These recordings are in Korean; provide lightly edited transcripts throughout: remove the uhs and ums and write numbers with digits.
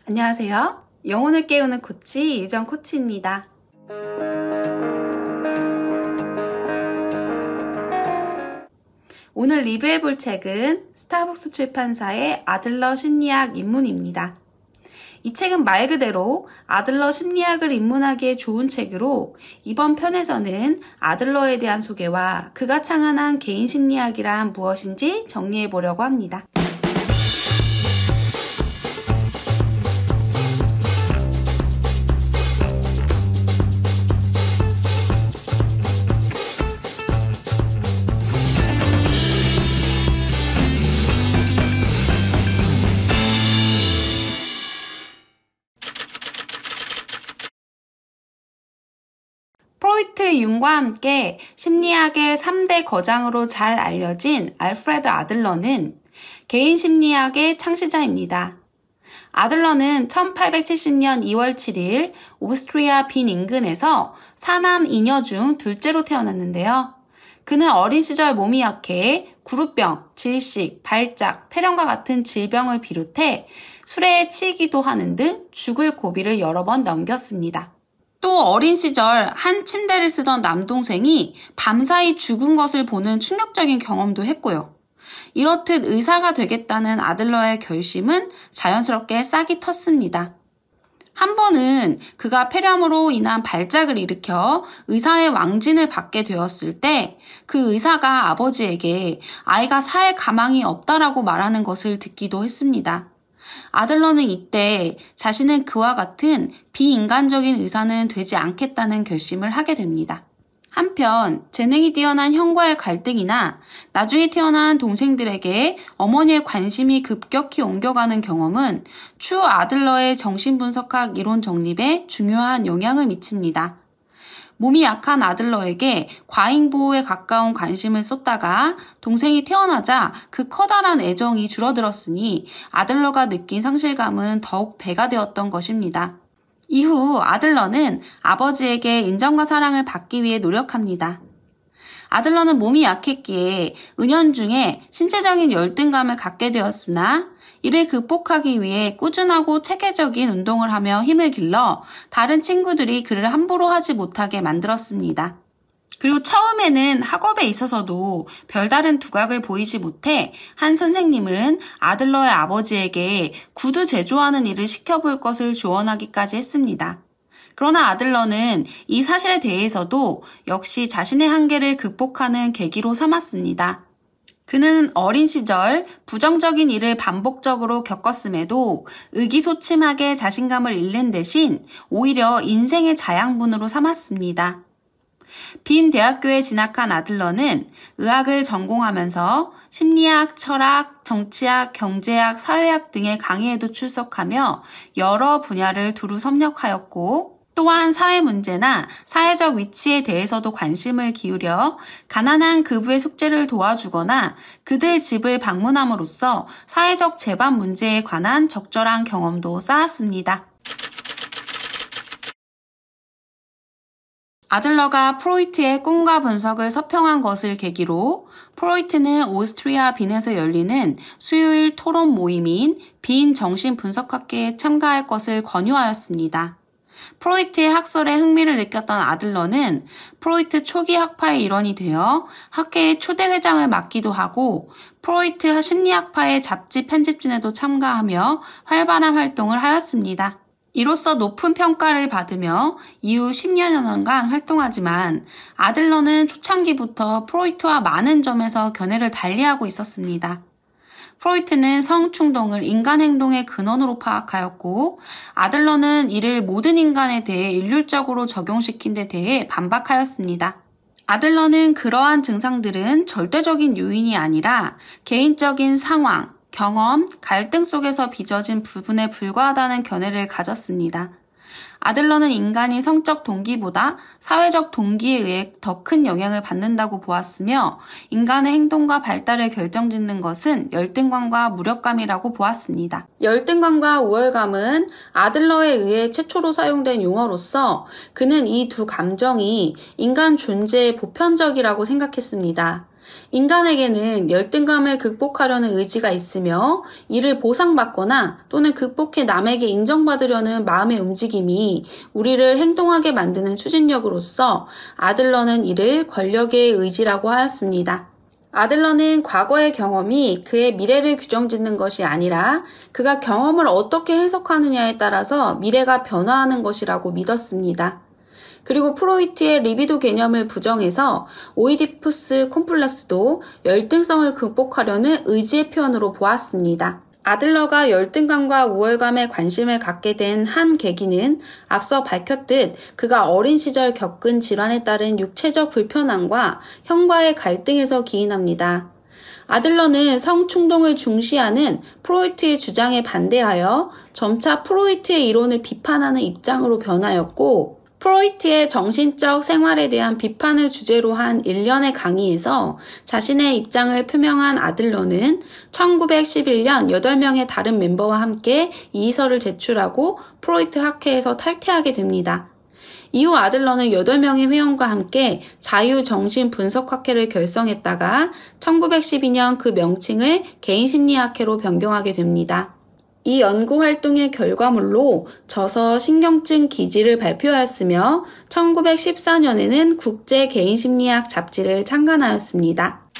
안녕하세요. 영혼을 깨우는 코치 유정 코치입니다. 오늘 리뷰해볼 책은 스타벅스 출판사의 아들러 심리학 입문입니다. 이 책은 말 그대로 아들러 심리학을 입문하기에 좋은 책으로 이번 편에서는 아들러에 대한 소개와 그가 창안한 개인 심리학이란 무엇인지 정리해보려고 합니다. 프로이트 융과 함께 심리학의 3대 거장으로 잘 알려진 알프레드 아들러는 개인 심리학의 창시자입니다. 아들러는 1870년 2월 7일 오스트리아 빈 인근에서 사남 2녀 중 둘째로 태어났는데요. 그는 어린 시절 몸이 약해 구루병, 질식, 발작, 폐렴과 같은 질병을 비롯해 술에 치이기도 하는 등 죽을 고비를 여러 번 넘겼습니다. 또 어린 시절 한 침대를 쓰던 남동생이 밤사이 죽은 것을 보는 충격적인 경험도 했고요. 이렇듯 의사가 되겠다는 아들러의 결심은 자연스럽게 싹이 텄습니다. 한 번은 그가 폐렴으로 인한 발작을 일으켜 의사의 왕진을 받게 되었을 때 그 의사가 아버지에게 아이가 살 가망이 없다라고 말하는 것을 듣기도 했습니다. 아들러는 이때 자신은 그와 같은 비인간적인 의사는 되지 않겠다는 결심을 하게 됩니다. 한편 재능이 뛰어난 형과의 갈등이나 나중에 태어난 동생들에게 어머니의 관심이 급격히 옮겨가는 경험은 추후 아들러의 정신분석학 이론 정립에 중요한 영향을 미칩니다. 몸이 약한 아들러에게 과잉보호에 가까운 관심을 쏟다가 동생이 태어나자 그 커다란 애정이 줄어들었으니 아들러가 느낀 상실감은 더욱 배가 되었던 것입니다. 이후 아들러는 아버지에게 인정과 사랑을 받기 위해 노력합니다. 아들러는 몸이 약했기에 은연중에 신체적인 열등감을 갖게 되었으나 이를 극복하기 위해 꾸준하고 체계적인 운동을 하며 힘을 길러 다른 친구들이 그를 함부로 하지 못하게 만들었습니다. 그리고 처음에는 학업에 있어서도 별다른 두각을 보이지 못해 한 선생님은 아들러의 아버지에게 구두 제조하는 일을 시켜볼 것을 조언하기까지 했습니다. 그러나 아들러는 이 사실에 대해서도 역시 자신의 한계를 극복하는 계기로 삼았습니다. 그는 어린 시절 부정적인 일을 반복적으로 겪었음에도 의기소침하게 자신감을 잃는 대신 오히려 인생의 자양분으로 삼았습니다. 빈 대학교에 진학한 아들러는 의학을 전공하면서 심리학, 철학, 정치학, 경제학, 사회학 등의 강의에도 출석하며 여러 분야를 두루 섭렵하였고 또한 사회 문제나 사회적 위치에 대해서도 관심을 기울여 가난한 그부의 숙제를 도와주거나 그들 집을 방문함으로써 사회적 재반 문제에 관한 적절한 경험도 쌓았습니다. 아들러가 프로이트의 꿈과 분석을 서평한 것을 계기로 프로이트는 오스트리아 빈에서 열리는 수요일 토론 모임인 빈 정신분석학회에 참가할 것을 권유하였습니다. 프로이트의 학설에 흥미를 느꼈던 아들러는 프로이트 초기 학파의 일원이 되어 학회의 초대 회장을 맡기도 하고 프로이트 심리학파의 잡지 편집진에도 참가하며 활발한 활동을 하였습니다. 이로써 높은 평가를 받으며 이후 10여 년간 활동하지만 아들러는 초창기부터 프로이트와 많은 점에서 견해를 달리하고 있었습니다. 프로이트는 성충동을 인간 행동의 근원으로 파악하였고 아들러는 이를 모든 인간에 대해 일률적으로 적용시킨 데 대해 반박하였습니다. 아들러는 그러한 증상들은 절대적인 요인이 아니라 개인적인 상황, 경험, 갈등 속에서 빚어진 부분에 불과하다는 견해를 가졌습니다. 아들러는 인간이 성적 동기보다 사회적 동기에 의해 더 큰 영향을 받는다고 보았으며 인간의 행동과 발달을 결정짓는 것은 열등감과 무력감이라고 보았습니다. 열등감과 우월감은 아들러에 의해 최초로 사용된 용어로서 그는 이 두 감정이 인간 존재의 보편적이라고 생각했습니다. 인간에게는 열등감을 극복하려는 의지가 있으며 이를 보상받거나 또는 극복해 남에게 인정받으려는 마음의 움직임이 우리를 행동하게 만드는 추진력으로서 아들러는 이를 권력의 의지라고 하였습니다. 아들러는 과거의 경험이 그의 미래를 규정짓는 것이 아니라 그가 경험을 어떻게 해석하느냐에 따라서 미래가 변화하는 것이라고 믿었습니다. 그리고 프로이트의 리비도 개념을 부정해서 오이디푸스 콤플렉스도 열등성을 극복하려는 의지의 표현으로 보았습니다. 아들러가 열등감과 우월감에 관심을 갖게 된 한 계기는 앞서 밝혔듯 그가 어린 시절 겪은 질환에 따른 육체적 불편함과 형과의 갈등에서 기인합니다. 아들러는 성충동을 중시하는 프로이트의 주장에 반대하여 점차 프로이트의 이론을 비판하는 입장으로 변하였고, 프로이트의 정신적 생활에 대한 비판을 주제로 한 일련의 강의에서 자신의 입장을 표명한 아들러는 1911년 8명의 다른 멤버와 함께 이의서를 제출하고 프로이트 학회에서 탈퇴하게 됩니다. 이후 아들러는 8명의 회원과 함께 자유정신분석학회를 결성했다가 1912년 그 명칭을 개인심리학회로 변경하게 됩니다. 이 연구 활동의 결과물로 저서 신경증 기지를 발표하였으며 1914년에는 국제 개인심리학 잡지를 창간하였습니다.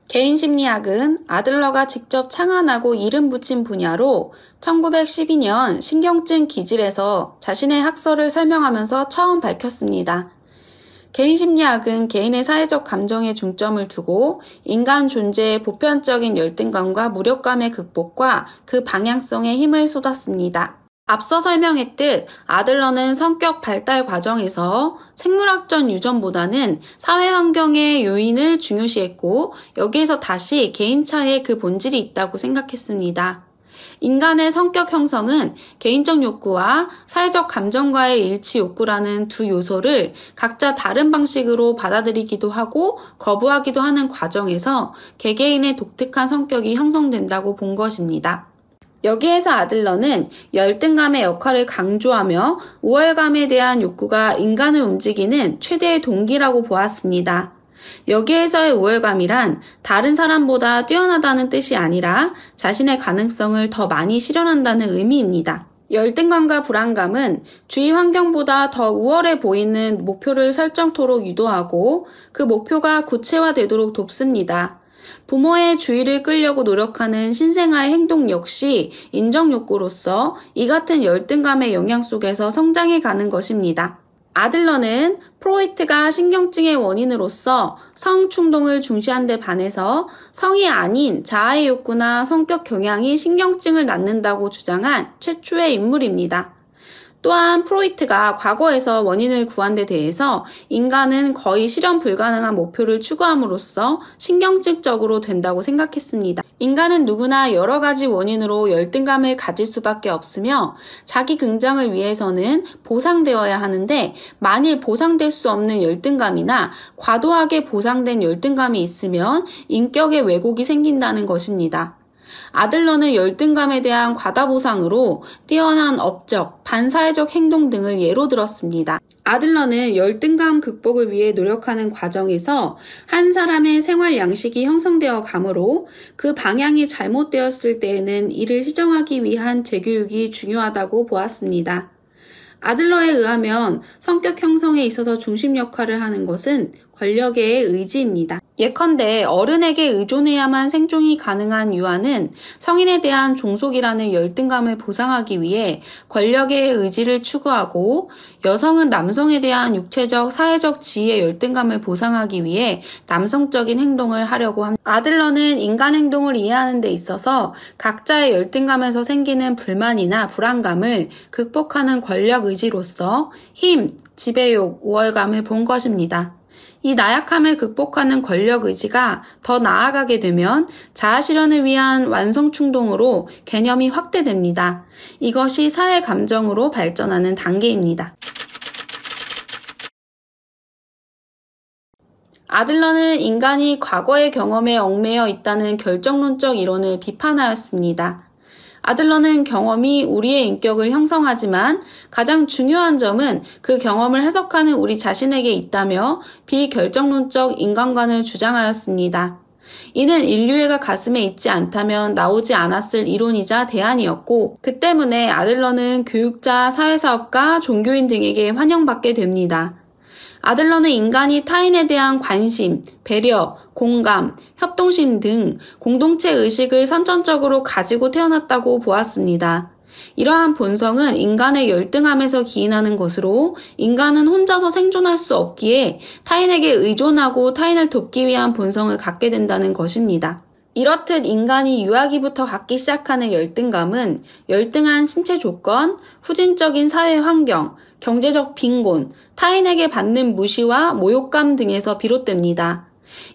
개인심리학은 아들러가 직접 창안하고 이름 붙인 분야로 1912년 신경증 기질에서 자신의 학설을 설명하면서 처음 밝혔습니다. 개인심리학은 개인의 사회적 감정에 중점을 두고 인간 존재의 보편적인 열등감과 무력감의 극복과 그 방향성에 힘을 쏟았습니다. 앞서 설명했듯 아들러는 성격 발달 과정에서 생물학적 유전보다는 사회 환경의 요인을 중요시했고 여기에서 다시 개인차에 그 본질이 있다고 생각했습니다. 인간의 성격 형성은 개인적 욕구와 사회적 감정과의 일치 욕구라는 두 요소를 각자 다른 방식으로 받아들이기도 하고 거부하기도 하는 과정에서 개개인의 독특한 성격이 형성된다고 본 것입니다. 여기에서 아들러는 열등감의 역할을 강조하며 우월감에 대한 욕구가 인간을 움직이는 최대의 동기라고 보았습니다. 여기에서의 우월감이란 다른 사람보다 뛰어나다는 뜻이 아니라 자신의 가능성을 더 많이 실현한다는 의미입니다. 열등감과 불안감은 주위 환경보다 더 우월해 보이는 목표를 설정토록 유도하고 그 목표가 구체화되도록 돕습니다. 부모의 주의를 끌려고 노력하는 신생아의 행동 역시 인정욕구로서 이 같은 열등감의 영향 속에서 성장해 가는 것입니다. 아들러는 프로이트가 신경증의 원인으로서 성충동을 중시한 데 반해서 성이 아닌 자아의 욕구나 성격 경향이 신경증을 낳는다고 주장한 최초의 인물입니다. 또한 프로이트가 과거에서 원인을 구한 데 대해서 인간은 거의 실현 불가능한 목표를 추구함으로써 신경증적으로 된다고 생각했습니다. 인간은 누구나 여러 가지 원인으로 열등감을 가질 수밖에 없으며 자기 긍정을 위해서는 보상되어야 하는데 만일 보상될 수 없는 열등감이나 과도하게 보상된 열등감이 있으면 인격의 왜곡이 생긴다는 것입니다. 아들러는 열등감에 대한 과다보상으로 뛰어난 업적, 반사회적 행동 등을 예로 들었습니다. 아들러는 열등감 극복을 위해 노력하는 과정에서 한 사람의 생활 양식이 형성되어 가므로 그 방향이 잘못되었을 때에는 이를 시정하기 위한 재교육이 중요하다고 보았습니다. 아들러에 의하면 성격 형성에 있어서 중심 역할을 하는 것은 권력의 의지입니다. 예컨대 어른에게 의존해야만 생존이 가능한 유아는 성인에 대한 종속이라는 열등감을 보상하기 위해 권력의 의지를 추구하고 여성은 남성에 대한 육체적, 사회적 지위의 열등감을 보상하기 위해 남성적인 행동을 하려고 합니다. 아들러는 인간 행동을 이해하는 데 있어서 각자의 열등감에서 생기는 불만이나 불안감을 극복하는 권력 의지로서 힘, 지배욕, 우월감을 본 것입니다. 이 나약함을 극복하는 권력 의지가 더 나아가게 되면 자아실현을 위한 완성 충동으로 개념이 확대됩니다. 이것이 사회 감정으로 발전하는 단계입니다. 아들러는 인간이 과거의 경험에 얽매여 있다는 결정론적 이론을 비판하였습니다. 아들러는 경험이 우리의 인격을 형성하지만 가장 중요한 점은 그 경험을 해석하는 우리 자신에게 있다며 비결정론적 인간관을 주장하였습니다. 이는 인류애가 가슴에 있지 않다면 나오지 않았을 이론이자 대안이었고, 그 때문에 아들러는 교육자, 사회사업가, 종교인 등에게 환영받게 됩니다. 아들러는 인간이 타인에 대한 관심, 배려, 공감, 협동심 등 공동체 의식을 선천적으로 가지고 태어났다고 보았습니다. 이러한 본성은 인간의 열등함에서 기인하는 것으로 인간은 혼자서 생존할 수 없기에 타인에게 의존하고 타인을 돕기 위한 본성을 갖게 된다는 것입니다. 이렇듯 인간이 유아기부터 갖기 시작하는 열등감은 열등한 신체 조건, 후진적인 사회 환경, 경제적 빈곤, 타인에게 받는 무시와 모욕감 등에서 비롯됩니다.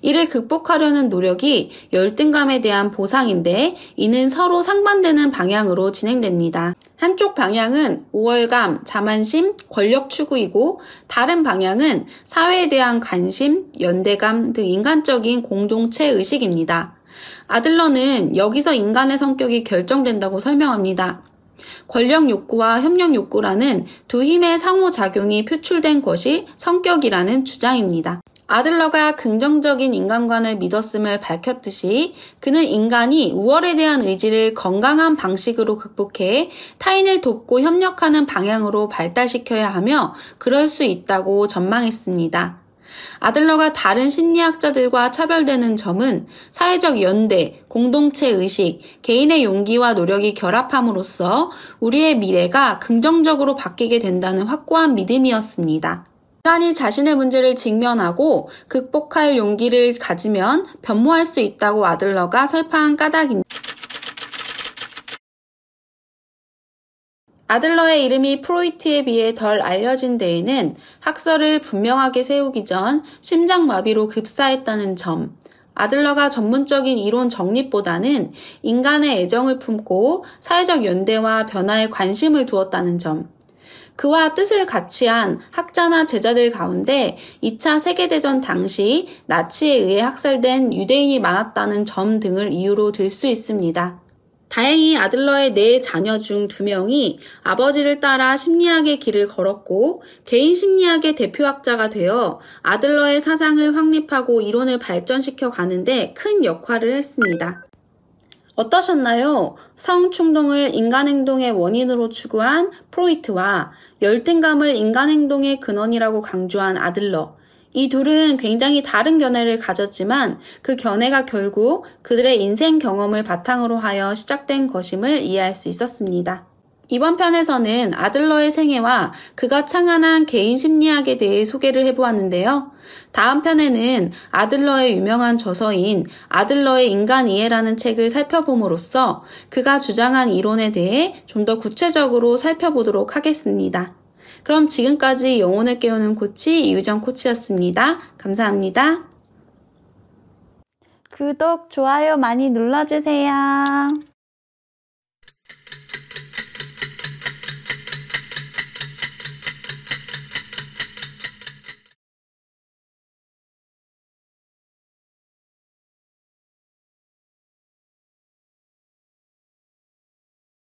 이를 극복하려는 노력이 열등감에 대한 보상인데 이는 서로 상반되는 방향으로 진행됩니다. 한쪽 방향은 우월감, 자만심, 권력 추구이고 다른 방향은 사회에 대한 관심, 연대감 등 인간적인 공동체 의식입니다. 아들러는 여기서 인간의 성격이 결정된다고 설명합니다. 권력 욕구와 협력 욕구라는 두 힘의 상호작용이 표출된 것이 성격이라는 주장입니다. 아들러가 긍정적인 인간관을 믿었음을 밝혔듯이 그는 인간이 우월에 대한 의지를 건강한 방식으로 극복해 타인을 돕고 협력하는 방향으로 발달시켜야 하며 그럴 수 있다고 전망했습니다. 아들러가 다른 심리학자들과 차별되는 점은 사회적 연대, 공동체 의식, 개인의 용기와 노력이 결합함으로써 우리의 미래가 긍정적으로 바뀌게 된다는 확고한 믿음이었습니다. 인간이 자신의 문제를 직면하고 극복할 용기를 가지면 변모할 수 있다고 아들러가 설파한 까닭입니다. 아들러의 이름이 프로이트에 비해 덜 알려진 데에는 학설을 분명하게 세우기 전 심장마비로 급사했다는 점, 아들러가 전문적인 이론 정립보다는 인간의 애정을 품고 사회적 연대와 변화에 관심을 두었다는 점, 그와 뜻을 같이 한 학자나 제자들 가운데 2차 세계대전 당시 나치에 의해 학살된 유대인이 많았다는 점 등을 이유로 들 수 있습니다. 다행히 아들러의 4 자녀 중 2명이 아버지를 따라 심리학의 길을 걸었고 개인 심리학의 대표학자가 되어 아들러의 사상을 확립하고 이론을 발전시켜 가는데 큰 역할을 했습니다. 어떠셨나요? 성충동을 인간행동의 원인으로 추구한 프로이트와 열등감을 인간행동의 근원이라고 강조한 아들러. 이 둘은 굉장히 다른 견해를 가졌지만 그 견해가 결국 그들의 인생 경험을 바탕으로 하여 시작된 것임을 이해할 수 있었습니다. 이번 편에서는 아들러의 생애와 그가 창안한 개인 심리학에 대해 소개를 해보았는데요. 다음 편에는 아들러의 유명한 저서인 아들러의 인간 이해라는 책을 살펴봄으로써 그가 주장한 이론에 대해 좀 더 구체적으로 살펴보도록 하겠습니다. 그럼 지금까지 영혼을 깨우는 코치 이유정 코치였습니다. 감사합니다. 구독, 좋아요 많이 눌러주세요.